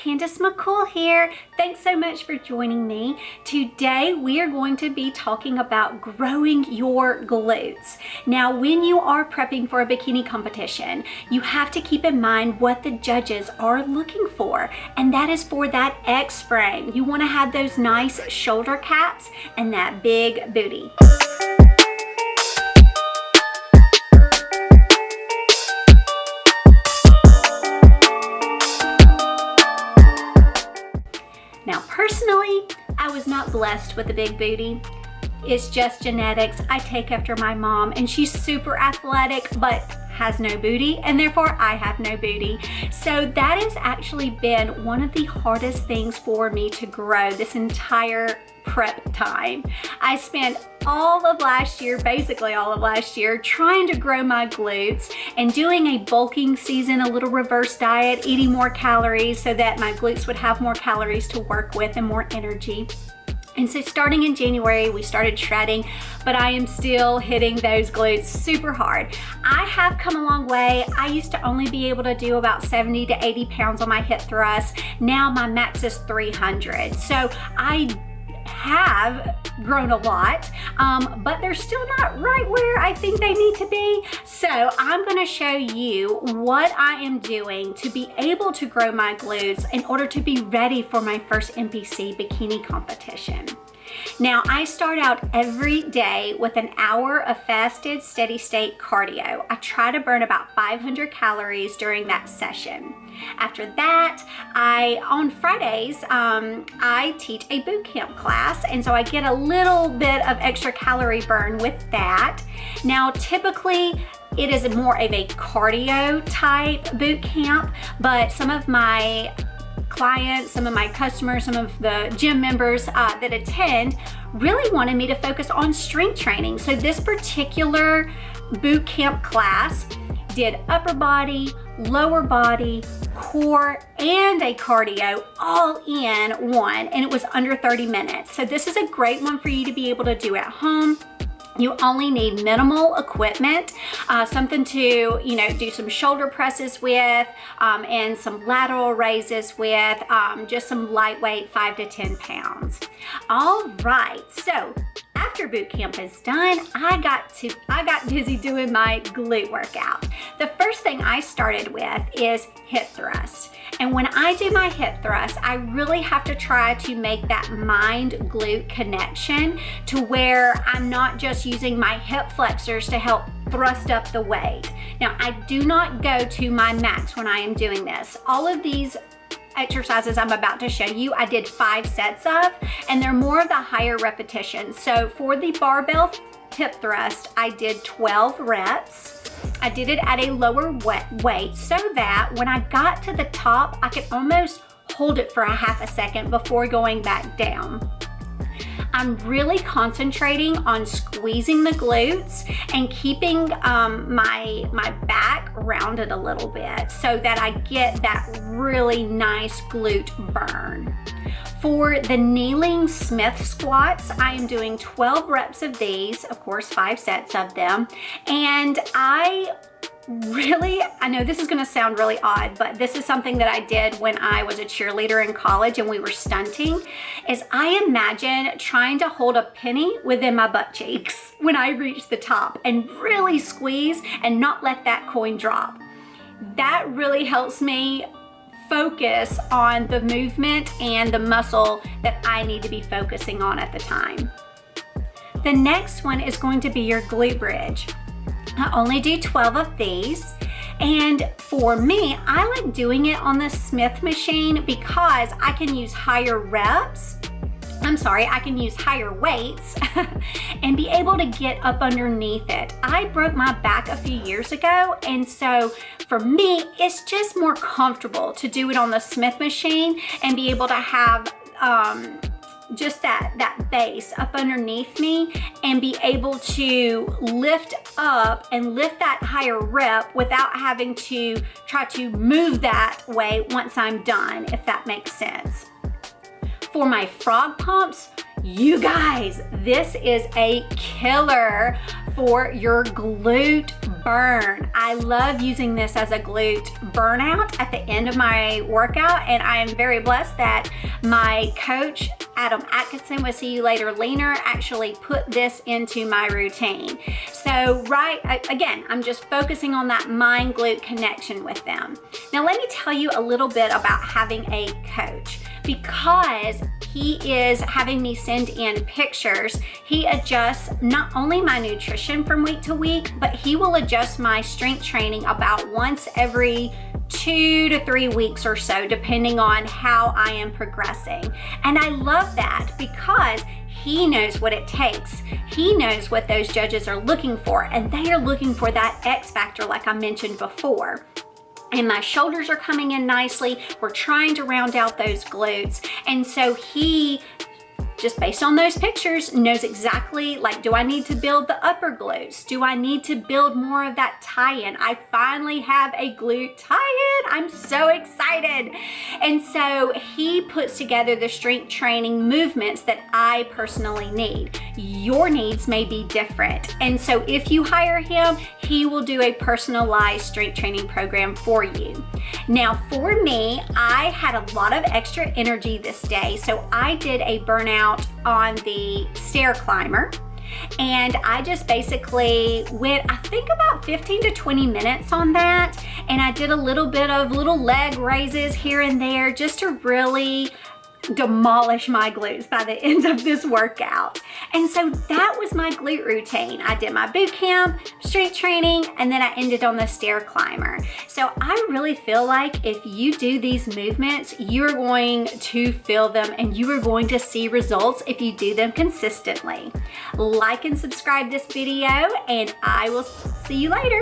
Candace McCool here. Thanks so much for joining me. Today we are going to be talking about growing your glutes. Now, when you are prepping for a bikini competition, you have to keep in mind what the judges are looking for, and that is for that X frame. You want to have those nice shoulder caps and that big booty. Now, personally, I was not blessed with a big booty. It's just genetics. I take after my mom, and she's super athletic, but has no booty, and therefore I have no booty. So that has actually been one of the hardest things for me to grow this entire prep time. I spent all of last year, basically all of last year, trying to grow my glutes and doing a bulking season, a little reverse diet, eating more calories so that my glutes would have more calories to work with and more energy. And so starting in January, we started shredding, but I am still hitting those glutes super hard. I have come a long way. I used to only be able to do about 70 to 80 pounds on my hip thrust. Now my max is 300. So I have grown a lot, but they're still not right where I think they need to be. So I'm going to show you what I am doing to be able to grow my glutes in order to be ready for my first NPC bikini competition. Now, I start out every day with an hour of fasted steady state cardio. I try to burn about 500 calories during that session. After that, on Fridays, I teach a boot camp class, and so I get a little bit of extra calorie burn with that. Now, typically, it is more of a cardio type boot camp, but some of my clients, some of my customers, some of the gym members that attend really wanted me to focus on strength training. So this particular boot camp class did upper body, lower body, core, and a cardio all in one, and it was under 30 minutes. So this is a great one for you to be able to do at home. You only need minimal equipment, something to, do some shoulder presses with, and some lateral raises with, just some lightweight 5 to 10 pounds. All right, so after boot camp is done, I got busy doing my glute workout. The first thing I started with is hip thrust. And when I do my hip thrust, I really have to try to make that mind glute connection to where I'm not just using my hip flexors to help thrust up the weight. Now, I do not go to my max when I am doing this. All of these exercises I'm about to show you, I did 5 sets of, and they're more of the higher repetitions. So for the barbell hip thrust, I did 12 reps. I did it at a lower weight so that when I got to the top, I could almost hold it for a half a second before going back down. I'm really concentrating on squeezing the glutes and keeping my back rounded a little bit so that I get that really nice glute burn. For the kneeling Smith squats, I am doing 12 reps of these, of course, 5 sets of them. And I know this is gonna sound really odd, but this is something that I did when I was a cheerleader in college and we were stunting, is I imagine trying to hold a penny within my butt cheeks when I reach the top and really squeeze and not let that coin drop. That really helps me focus on the movement and the muscle that I need to be focusing on at the time. The next one is going to be your glute bridge. I only do 12 of these, and for me, I like doing it on the Smith machine because I can use higher weights and be able to get up underneath it. I broke my back a few years ago, and so for me, it's just more comfortable to do it on the Smith machine and be able to have just that base up underneath me and be able to lift up and lift that higher rep without having to try to move that way once I'm done, if that makes sense. For my frog pumps, You guys, this is a killer for your glute burn. I love using this as a glute burnout at the end of my workout, and I am very blessed that my coach, Adam Atkinson with See You Later Leaner, actually put this into my routine. So again, I'm just focusing on that mind glute connection with them. Now let me tell you a little bit about having a coach. Because he is having me send in pictures, he adjusts not only my nutrition from week to week, but he will adjust my strength training about once every 2 to 3 weeks or so, depending on how I am progressing. And I love that because he knows what it takes. He knows what those judges are looking for, and they are looking for that X factor like I mentioned before. And my shoulders are coming in nicely. We're trying to round out those glutes. And so he, just based on those pictures, knows exactly, like, do I need to build the upper glutes? Do I need to build more of that tie-in? I finally have a glute tie-in. I'm so excited. And so he puts together the strength training movements that I personally need. Your needs may be different. And so if you hire him, he will do a personalized strength training program for you. Now for me, I had a lot of extra energy this day, so I did a burnout on the stair climber, and I just basically went, I think, about 15 to 20 minutes on that, and I did a little bit of little leg raises here and there just to really demolish my glutes by the end of this workout. And so that was my glute routine. I did my boot camp, strength training, and then I ended on the stair climber. So I really feel like if you do these movements, you're going to feel them and you are going to see results if you do them consistently. Like and subscribe this video, and I will see you later.